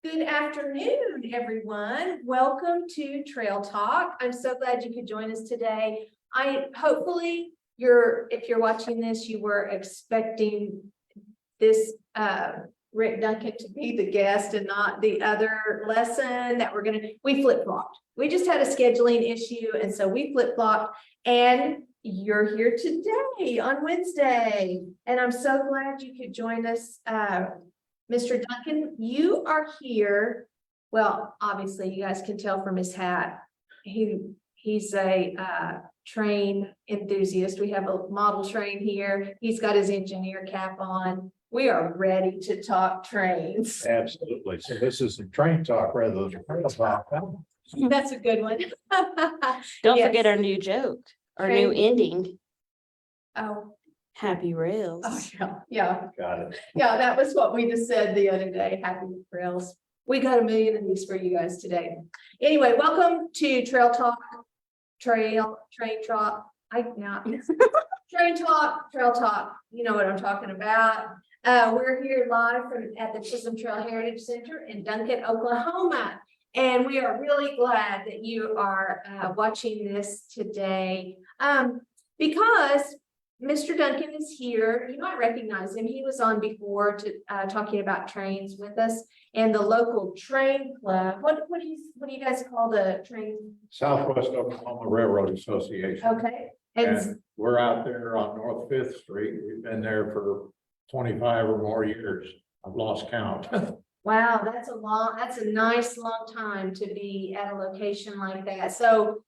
Good afternoon, everyone. Welcome to Trail Talk. I'm so glad you could join us today. Hopefully if you're watching this, you were expecting this Rick Duncan to be the guest and not the other lesson that we flip-flopped. We just had a scheduling issue, and so we flip-flopped, and you're here today on Wednesday. And I'm so glad you could join us. Mr. Duncan, you are here. Well, obviously you guys can tell from his hat. He's a train enthusiast. We have a model train here. He's got his engineer cap on. We are ready to talk trains. Absolutely. So this is a train talk rather than a trail talk. That's a good one. Don't Yes. forget our new joke, our Train- new ending. Oh, Happy rails. yeah. Got it. Yeah, that was what we just said the other day. Happy trails. We got a million of these for you guys today. Anyway, welcome to Trail Talk, Train Talk. Train Talk, Trail Talk. You know what I'm talking about. We're here live at the Chisholm Trail Heritage Center in Duncan, Oklahoma. And we are really glad that you are watching this today because Mr. Duncan is here. You might recognize him. He was on before talking about trains with us and the local train club. What do you guys call the train? Southwest Oklahoma Railroad Association. Okay. And we're out there on North Fifth Street. We've been there for 25 or more years. I've lost count. Wow, that's a nice long time to be at a location like that. So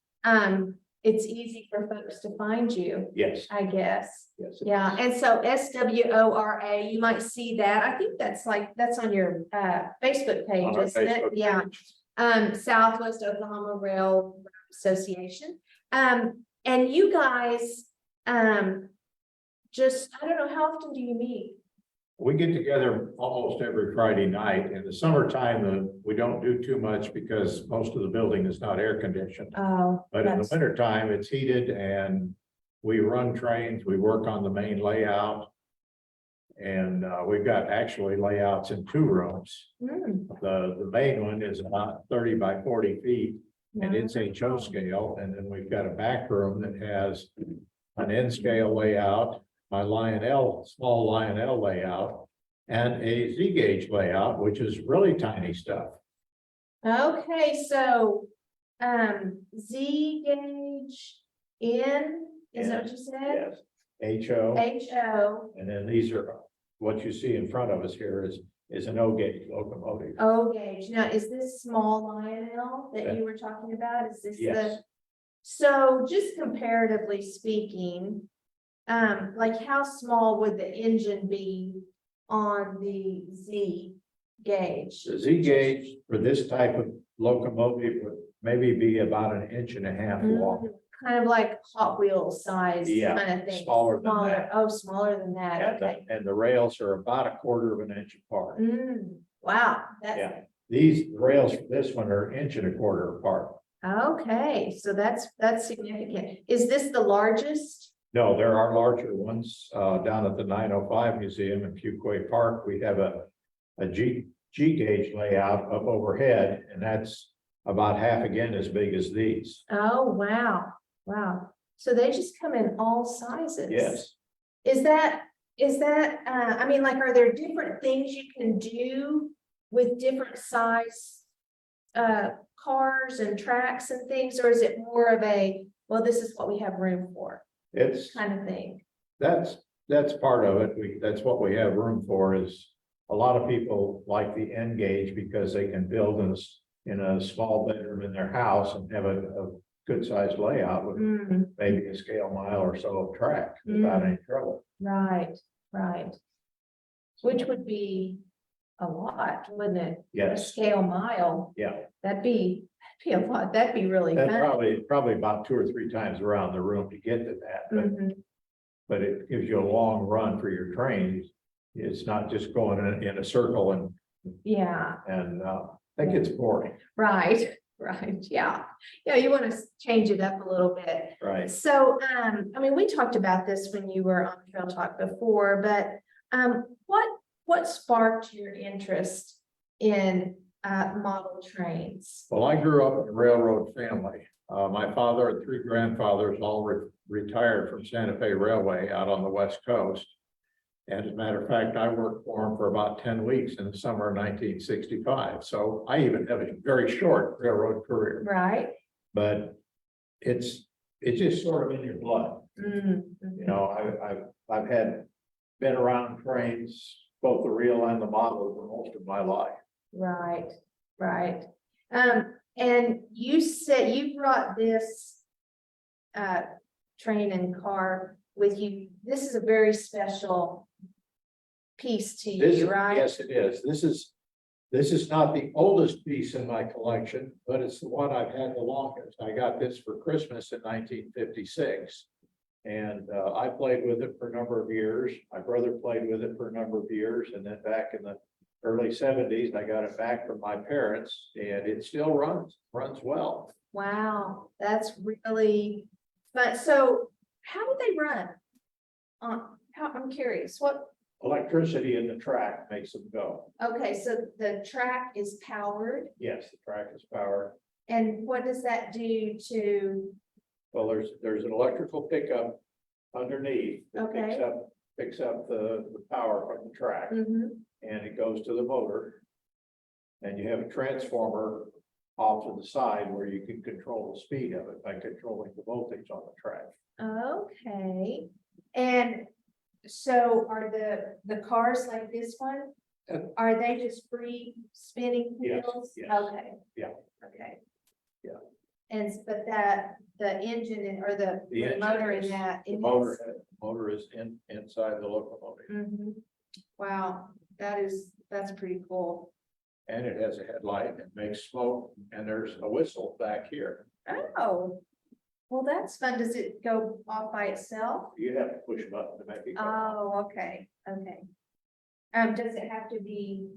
it's easy for folks to find you, Yes. I guess. Yes. Yeah, and so SWORA, you might see that. I think that's on your Facebook page, On our isn't it? Facebook Yeah. page. Southwest Oklahoma Railroad Association. And you guys just, I don't know, how often do you meet? We get together almost every Friday night. In the summertime, we don't do too much because most of the building is not air conditioned. Oh, But in the that's- winter time, it's heated and we run trains, we work on the main layout. And we've got actually layouts in 2 rooms. Hmm, The main one is about 30 by 40 feet and it's wow. HO scale. And then we've got a back room that has an N scale layout, my small Lionel layout, and a Z gauge layout, which is really tiny stuff. Okay, so Z gauge in, is that what you said? Yes, HO. HO, And then these are, what you see in front of us here is an O gauge locomotive. O gauge. Now, is this small Lionel that you were talking about? Is this Yes. so just comparatively speaking, like how small would the engine be on the Z gauge? The Z gauge for this type of locomotive would maybe be about 1.5 inches long. Kind of like Hot Wheels size Yeah, kind of thing. smaller than that. Oh, smaller than that. And Okay. the rails are about 1/4 inch apart. Wow, that's Yeah, these rails for this one are 1.25 inches apart. okay. So that's significant. Is this the largest? No, there are larger ones down at the 905 Museum in Fuquay Park. We have a G gauge layout up overhead, and that's about half again as big as these. Oh, wow. Wow. So they just come in all sizes. Yes. Is that, I mean, like, are there different things you can do with different size cars and tracks and things, or is it more of well, this is what we have room for It's kind of thing? That's part of it. That's what we have room for. Is a lot of people like the N gauge because they can build in a small bedroom in their house and have a good sized layout with maybe a scale mile or so of track without any trouble. Right. Which would be a lot, wouldn't it? A Yes, scale mile, yeah. that'd be a lot. That'd be really That's fun. probably about 2 or 3 times around the room to get to that, Mhm. but it gives you a long run for your trains. It's not just going in a circle and Yeah, that gets boring, right, yeah. Yeah, you want to change it up a little bit. right? So, I mean, we talked about this when you were on Trail Talk before, but what sparked your interest in model trains? Well, I grew up in a railroad family. My father and three grandfathers all retired from Santa Fe Railway out on the West Coast. And as a matter of fact, I worked for him for about 10 weeks in the summer of 1965. So I even have a very short railroad career, Right? but it's just sort of in your blood. Mm, You know, I've been around trains, both the real and the model, for most of my life. right, right. And you said you brought this train and car with you. This is a very special piece to you, right? Yes, it is. This is not the oldest piece in my collection, but it's the one I've had the longest. I got this for Christmas in 1956. And I played with it for a number of years. My brother played with it for a number of years. And then back in the early 70s, I got it back from my parents and it still runs well. Wow, that's really fun. So how do they run? I'm curious, what, Electricity in the track makes them go. okay, so the track is powered, Yes, the track is powered. and what does that do to, Well, there's an electrical pickup underneath that Okay. picks up the power from the track, Mhm. and it goes to the motor. And you have a transformer off to the side where you can control the speed of it by controlling the voltage on the track. Okay, and so are the cars like this one? Uh, Are they just free spinning Yes, wheels? yes, Okay. yeah. Okay. Yeah. And but the engine or the The motor engine in is- that. The motor is inside the locomotive, Mhm. Wow, that's pretty cool. and it has a headlight, it makes smoke, and there's a whistle back here. Oh, well, that's fun. Does it go off by itself? You have to push a button to make it go. Oh, okay, okay. Does it have to be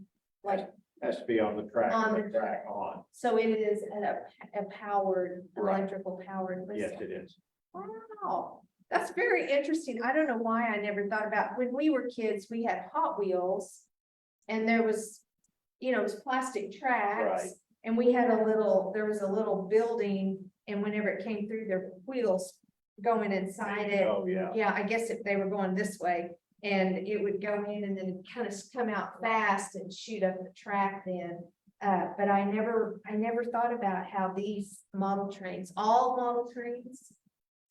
like, Has to be on the track, On and the the track on. so it is a powered, Right. electrical powered whistle? Yes, it is. Wow, that's very interesting. I don't know why I never thought about, when we were kids, we had Hot Wheels. And there was, it was plastic tracks. Right. And we had there was a little building, and whenever it came through, their wheels going inside it. Oh, yeah. Yeah, I guess if they were going this way, and it would go in and then kind of come out fast and shoot up the track then. But I never thought about how these all model trains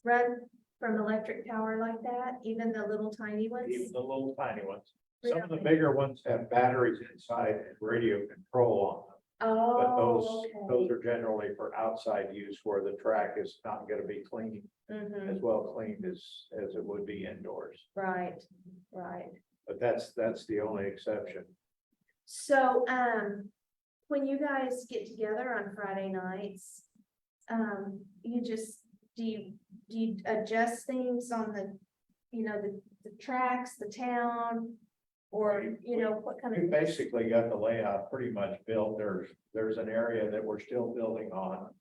run from electric power like that, even the little tiny ones? Even the little tiny ones. Some of the Really? bigger ones have batteries inside and radio control on them. But Oh, those are generally for outside use where the track is not gonna be clean, Mhm. as well cleaned as it would be indoors. Right, right. But that's the only exception. So, when you guys get together on Friday nights, do you adjust things on the tracks, the town? Or, what kind We of, basically got the layout pretty much built. There's an area that we're still building on.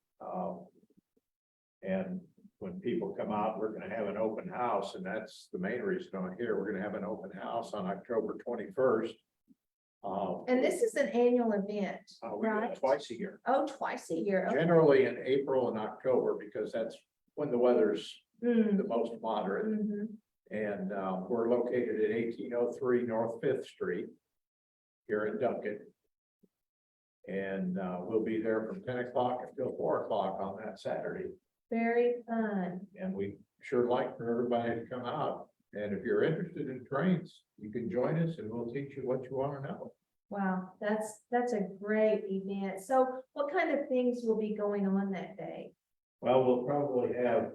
And when people come out, we're gonna have an open house, and that's the main reason I'm here. We're gonna have an open house on October 21st. and this is an annual event, We do it right? twice a year, Oh, twice a year. Okay. generally in April and October, because that's when the weather's Mm, the most moderate. mhm. And we're located at 1803 North Fifth Street here in Duncan. And we'll be there from 10 o'clock until 4 o'clock on that Saturday. Very fun. And we sure like for everybody to come out. And if you're interested in trains, you can join us and we'll teach you what you want to know. Wow, that's a great event. So what kind of things will be going on that day? Well, we'll probably have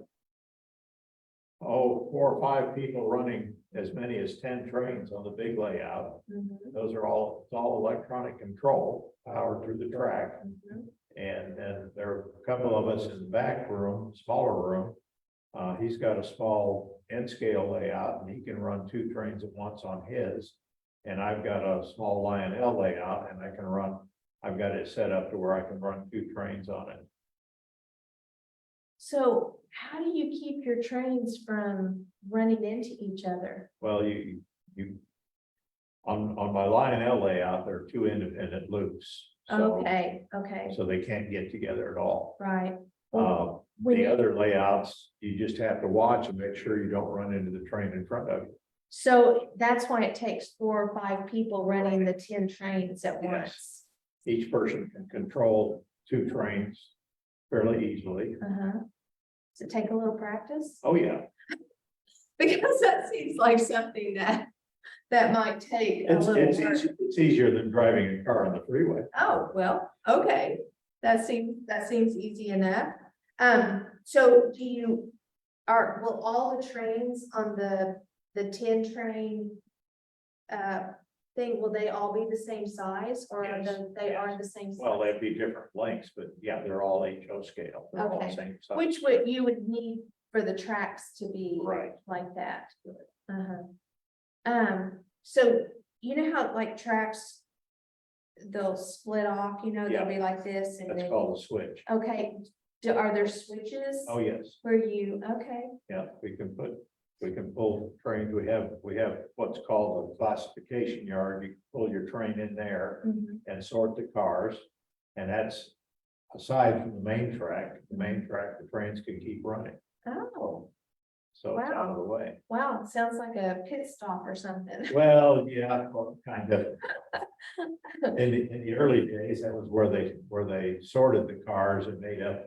4 or 5 people running as many as 10 trains on the big layout. Mhm, Those are it's all electronic control, powered through the track. mhm. And then there are a couple of us in the back room, smaller room. He's got a small N-scale layout and he can run 2 trains at once on his. And I've got a small Lionel layout and I've got it set up to where I can run 2 trains on it. So how do you keep your trains from running into each other? Well, on my Lionel layout, there are 2 independent loops. So, okay, so they can't get together at all. right. The other layouts, you just have to watch and make sure you don't run into the train in front of you. So that's why it takes 4 or 5 people running the 10 trains at Yes. once. Each person can control 2 trains fairly easily. Uh-huh. Does it take a little practice? Oh, yeah. Because that seems like something that might take a little work. It's easier than driving a car on the freeway. Oh, well, okay, that seems easy enough. So will all the trains on the 10 train thing, will they all be the same size, or are Yes, they yes. are the same size? Well, they'd be different lengths, but yeah, they're all HO scale. They're all Okay. the same size. Which you would need for the tracks to be Right. like that. So you know how like tracks, they'll split off, they'll Yeah. be like this and That's then, called a switch. okay, are there switches? Oh, yes. Where okay, Yeah, we can pull trains. We have what's called a classification yard. You can pull your train in there mhm, and sort the cars. And that's aside from the main track. The main track, the trains can keep running. oh, So it's out of the way. wow, it sounds like a pit stop or something. Well, yeah, well, kind of. In the early days, that was where they sorted the cars and made up,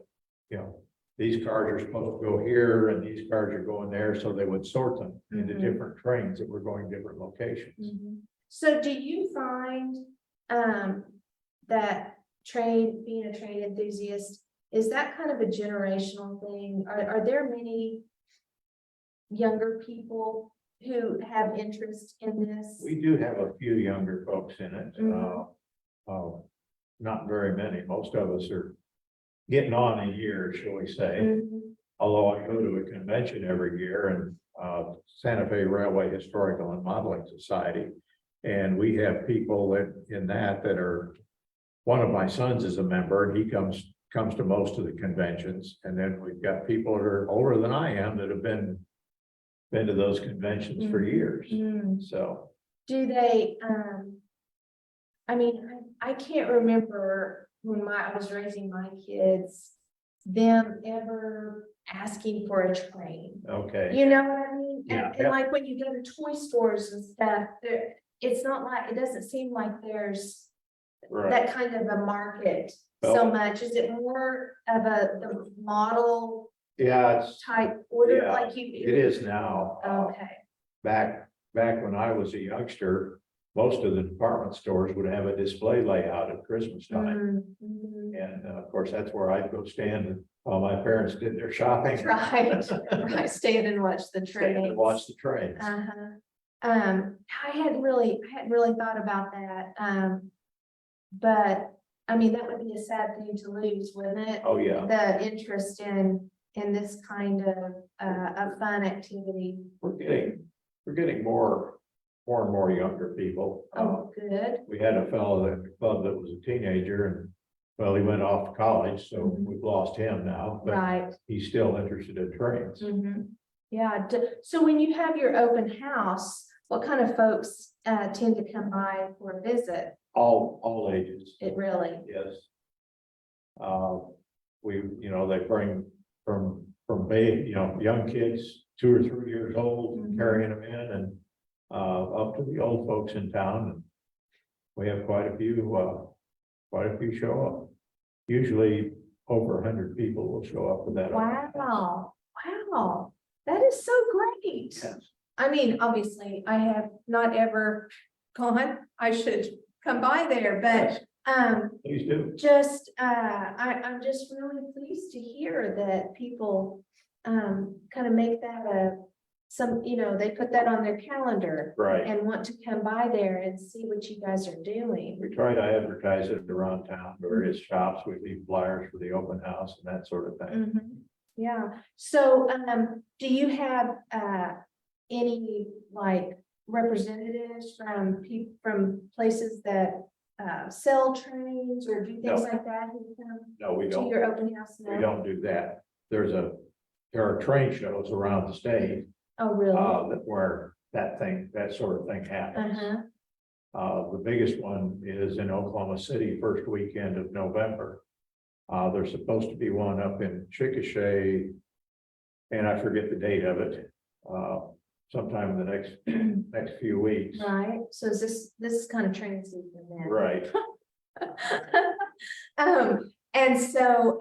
these cars are supposed to go here and these cars are going there, so they would sort them into Mhm. different trains that were going different locations. Mhm. So do you find, that being a train enthusiast, is that kind of a generational thing? Are there many younger people who have interest in this? We do have a few younger folks in it. Mhm. Not very many. Most of us are getting on a year, shall we say. Mhm. Although I go to a convention every year and Santa Fe Railway Historical and Modeling Society. And we have people that are, one of my sons is a member and he comes to most of the conventions. And then we've got people that are older than I am that have been to those conventions for years. Mhm. So, Do they, I mean, I can't remember when I was raising my kids, them ever asking for a train. okay. You know what I mean? Yeah. And like when you go to toy stores and stuff, it's not like, it doesn't seem like there's Right. that kind of a market so Well- much. Is it more of the model Yeah, type order Yeah, like you? it is now. Okay. Back when I was a youngster, most of the department stores would have a display layout at Christmas time. Mhm. And of course, that's where I'd go stand while my parents did their shopping. Right, right, stand and watch the Stand train. and watch the trains. Uh-huh. I hadn't really thought about that. But I mean, that would be a sad thing to lose, wouldn't it? Oh, yeah. The interest in this kind of fun activity. We're getting more and more younger people. Oh, good. We had a fellow at the club that was a teenager and, well, he went off to college, so Mhm. we've lost him now, but Right. he's still interested in trains. Mhm. Yeah. So when you have your open house, what kind of folks tend to come by for a visit? All ages, It really. yes. They bring from young kids, 2 or 3 years old, Mhm. carrying them in and up to the old folks in town. And we have quite a few show up. Usually over 100 people will show up for that. Wow. Wow. That is so great. Yes. I mean, obviously, I have not ever gone. I should come by there, but Please do. I'm just really pleased to hear that people kind of make that they put that on their calendar Right. and want to come by there and see what you guys are doing. We try to advertise it around town, various shops. We leave flyers for the open house and that sort of thing. Mhm. Yeah, so do you have any like representatives from places that sell trains or do things No. like that who come No, we to don't. your open house? We No? don't do that. There are train shows around the state Oh, really? where that sort of thing happens. Uh-huh. The biggest one is in Oklahoma City, first weekend of November. There's supposed to be one up in Chickasha, and I forget the date of it. Sometime in the next few weeks. Right, so is this is kind of training season then? Right. And so,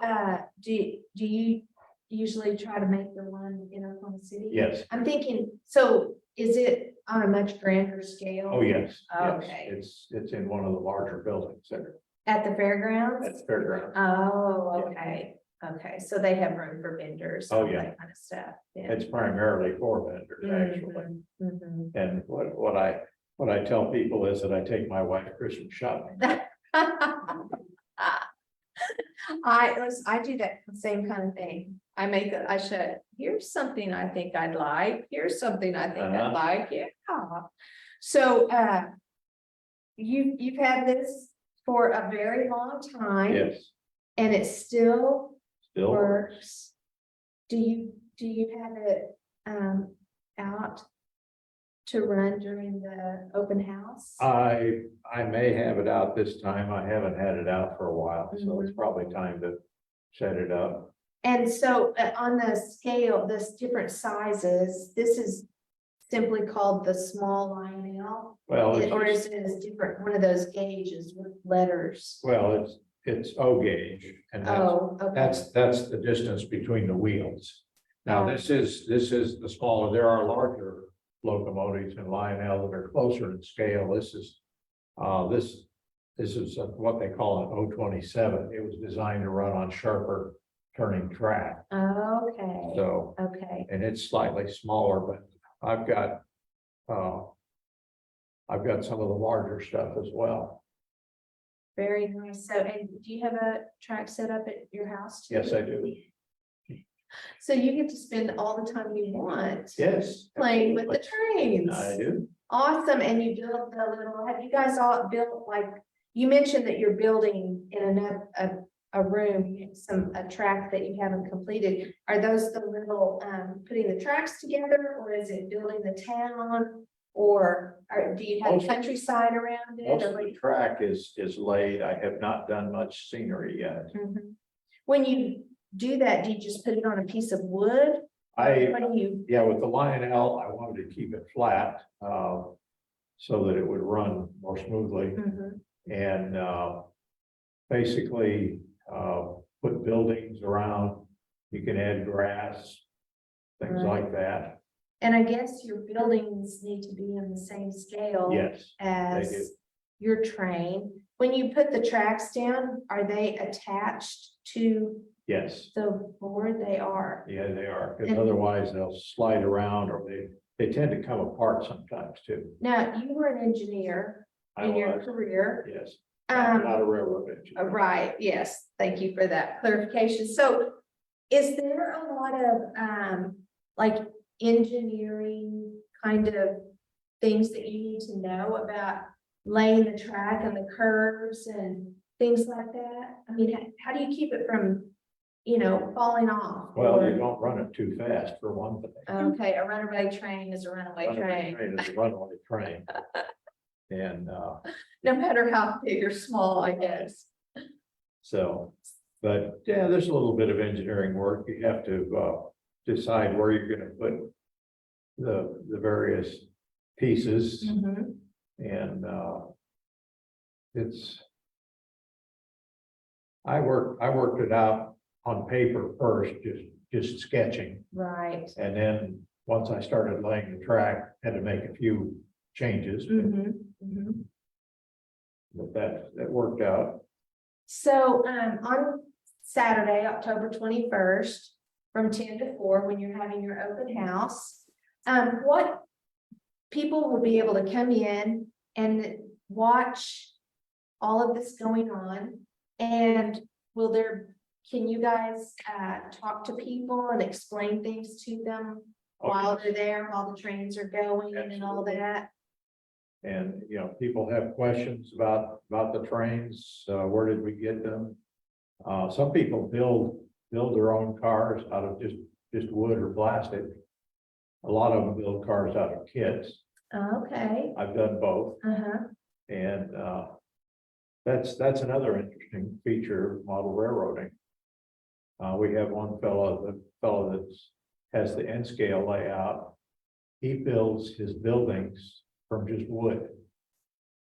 do you usually try to make the one in Oklahoma City? Yes. I'm thinking, so is it on a much grander scale? Oh, yes. Yes. Okay. It's in one of the larger buildings there At the fairgrounds? at the fairground. Oh, okay, okay, so they have room for vendors. Oh, all yeah. That kind of stuff. yeah. It's primarily for vendors, actually. Mhm, mhm. And what I tell people is that I take my wife Christmas shopping. I do that same kind of thing. I should, here's something I think I'd like, here's something I think I'd Uh-huh. like, yeah. So, you've had this for a very long time. Yes, And it still still. works. Do you have it, out to run during the open house? I may have it out this time. I haven't had it out for a while, so Mm-hmm. it's probably time to set it up. And so on the scale, this different sizes, this is simply called the small Lionel? Well, Or it's is it a different, one of those gauges with letters? well, it's O gauge, and Oh, okay. that's the distance between the wheels. Now, Oh. this is the smaller. There are larger locomotives in Lionel that are closer in scale. This is what they call an O27. It was designed to run on sharper turning track. Okay, So, okay. and it's slightly smaller, but I've got some of the larger stuff as well. Very nice. So, and do you have a track set up at your house too? Yes, I do. So you get to spend all the time you want Yes. playing with the trains. I do. Awesome. And you built the little, have you guys all built, like, you mentioned that you're building in a room, a track that you haven't completed. Are those the little, putting the tracks together, or is it building the town? Do you have Most- countryside around it? Most or of what the track is laid. I have not done much scenery yet. Mhm. When you do that, do you just put it on a piece of wood? What do you? Yeah, with the Lionel, I wanted to keep it flat, so that it would run more smoothly Mhm. and, basically, put buildings around. You can add grass, things Right. like that. And I guess your buildings need to be in the same scale Yes, do. as your train. When you put the tracks down, are they attached to yes. the board? They are. Yeah, they are, because And- otherwise they'll slide around or they tend to come apart sometimes too. Now, you were an engineer I in your was, career. yes, not Um, a railroad engineer. right, yes, thank you for that clarification. So is there a lot of, like engineering kind of things that you need to know about laying the track and the curves and things like that? I mean, how do you keep it from, falling off? Well, you or- don't run it too fast for one thing. Okay, a runaway train is a runaway Runaway train, train is a runaway train. And, no matter how big or small, I guess. so, but yeah, there's a little bit of engineering work. You have to, decide where you're gonna put the various pieces Mhm. and, I worked it out on paper first, just sketching. Right. And then, once I started laying the track, had to make a few changes, Mhm, mhm. but that worked out. So, on Saturday, October 21st, from 10 to 4, when you're having your open house, what people will be able to come in and watch all of this going on? And can you guys, talk to people and explain things to them while they're there, while the trains are going and all Absolutely. that? And, people have questions about the trains, where did we get them? Some people build their own cars out of just wood or plastic. A lot of them build cars out of kits. Okay, I've done both. uh-huh, That's another interesting feature of model railroading. We have one fellow that's has the N scale layout. He builds his buildings from just wood,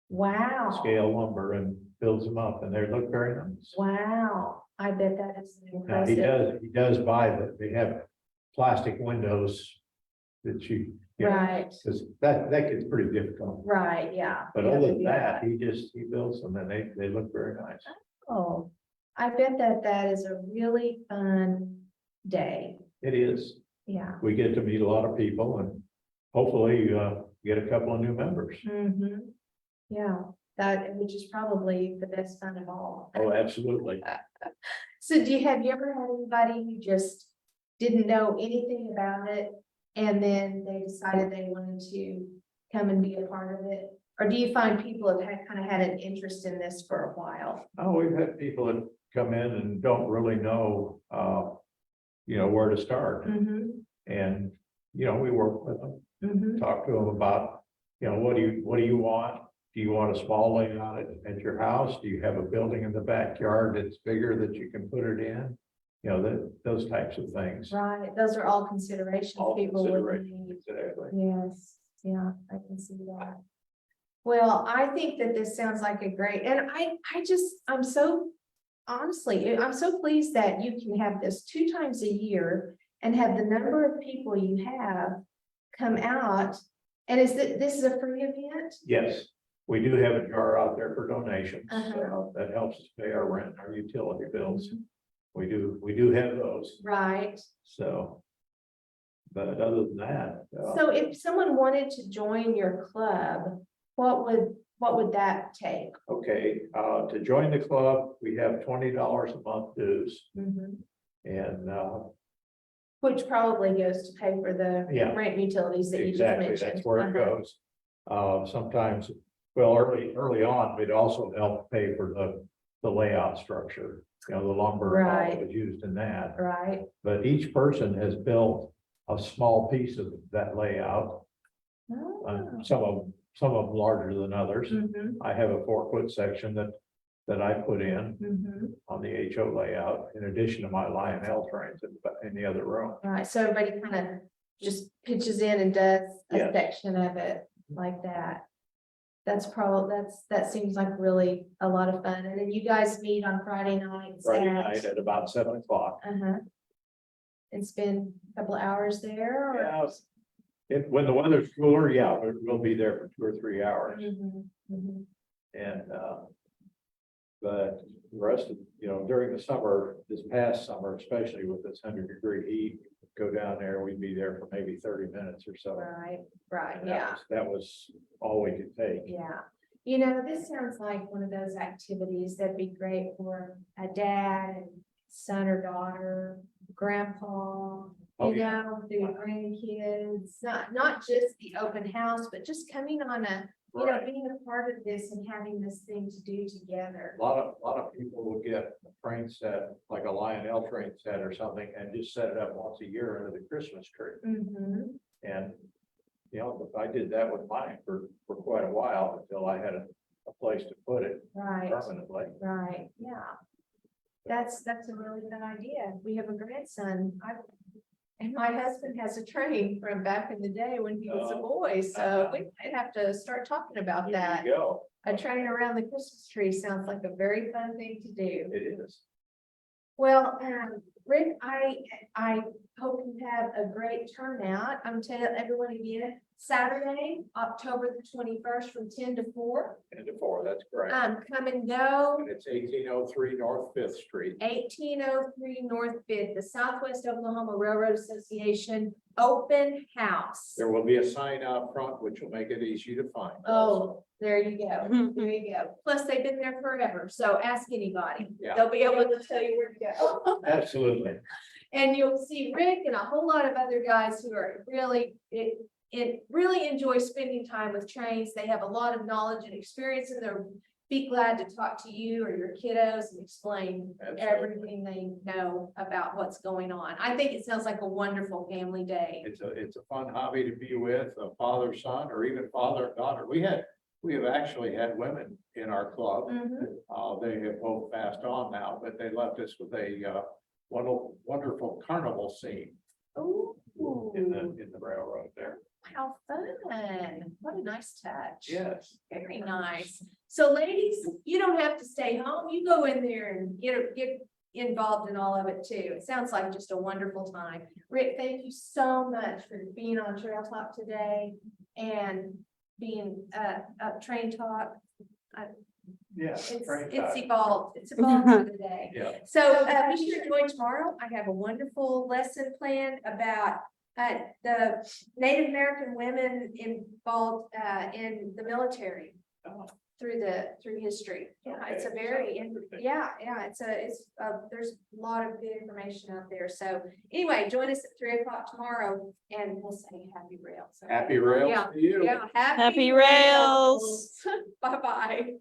Wow. scale lumber, and builds them up, and they look very nice. Wow, I bet that is Now, he impressive. does buy that, they have plastic windows that you know, Right, because that gets pretty difficult. right, yeah. But Yeah, other than yeah. that, he builds them and they look very nice. Oh, I bet that is a really fun day. It is. Yeah. We get to meet a lot of people and hopefully get a couple of new members. Mm-hmm. Yeah, which is probably the best fun of all. Oh, absolutely. So have you ever had anybody who just didn't know anything about it and then they decided they wanted to come and be a part of it? Or do you find people have kind of had an interest in this for a while? Oh, we've had people that come in and don't really know, where to start. Mm-hmm, And, we work with them, mm-hmm, talk to them about, what do you want? Do you want a small layout at your house? Do you have a building in the backyard that's bigger that you can put it in? Those types of things. right, those are all considerations All people would considerations, need. exactly. Yes, yeah, I can see that. Well, I think that this sounds like a great, and I'm so, honestly, I'm so pleased that you can have this 2 times a year and have the number of people you have come out. And this is a free event? Yes, we do have a jar out there for donations. Uh-huh. That helps us pay our rent, our utility bills. We do have those, Right. so. But other than that. So if someone wanted to join your club, what would that take? Okay, to join the club, we have $20 a month dues Mhm. and, Which probably goes to pay for the Yeah. rent and utilities that you just exactly, mentioned. that's where it Uh-huh. goes. Sometimes, well, early on, we'd also help pay for the layout structure, the lumber and all that Right. was used in that. Right. But each person has built a small piece of that layout. Oh. Some of them larger than others. Mhm, I have a 4-foot section that I put in mhm. on the HO layout, in addition to my Lionel trains in the other room. Right, so everybody kind of just pitches in and does a Yes. section of it like that. That seems like really a lot of fun. And then you guys meet on Friday nights. Friday night at about 7 o'clock. Uh-huh. And spend a couple of hours there or? Yeah, when the weather's cooler, yeah, we'll be there for 2 or 3 hours. Mhm, mhm. And, but the rest of, during the summer, this past summer, especially with this 100-degree heat, go down there, we'd be there for maybe 30 minutes or so. Right, right, And yeah. that was all we could take. Yeah, this sounds like one of those activities that'd be great for a dad and son or daughter, grandpa, Oh, yeah. the grandkids, not just the open house, but just coming on Right. being a part of this and having this thing to do together. A lot of people will get a train set, like a Lionel train set or something, and just set it up once a year under the Christmas tree. Mm-hmm. And, I did that with mine for quite a while until I had a place to put it Right, permanently. right, yeah. That's a really good idea. We have a grandson. And my husband has a train from back in the day when he was a boy, so we might have to start talking about There that. you go. A train around the Christmas tree sounds like a very fun thing to do. It is. Well, Rick, I hope you have a great turnout. I'm telling everyone again, Saturday, October the 21st from 10 to 4. 10 to 4, that's correct. Come and go. And it's 1803 North Fifth Street. 1803 North Fifth, the Southwest Oklahoma Railroad Association Open House. There will be a sign out front, which will make it easy to find. Oh, there you go. There you go. Plus, they've been there forever, so ask anybody. Yeah. They'll be able to tell you where to go. Absolutely. And you'll see Rick and a whole lot of other guys who are really, really enjoy spending time with trains. They have a lot of knowledge and experience, and they'll be glad to talk to you or your kiddos and explain Absolutely. everything they know about what's going on. I think it sounds like a wonderful family day. It's a fun hobby to be with, a father, son, or even father and daughter. We had We have actually had women in our club. Mhm. They have both passed on now, but they left us with a wonderful carnival scene Ooh, in the railroad there. how fun. What a nice touch. Yes. Very nice. So ladies, you don't have to stay home. You go in there and get involved in all of it too. It sounds like just a wonderful time. Rick, thank you so much for being on Trail Talk today and being Train Talk. Yes. It's great it's time. evolved. It's evolved for the day. Yeah. So be sure to join tomorrow. I have a wonderful lesson planned about the Native American women involved in the military Oh. through history. Yeah, it's a Okay, very, sounds interesting. yeah, there's a lot of good information out there. So anyway, join us at 3 o'clock tomorrow and we'll say happy rails. Happy rails Yeah, to you. Yeah, Happy rails. Bye-bye.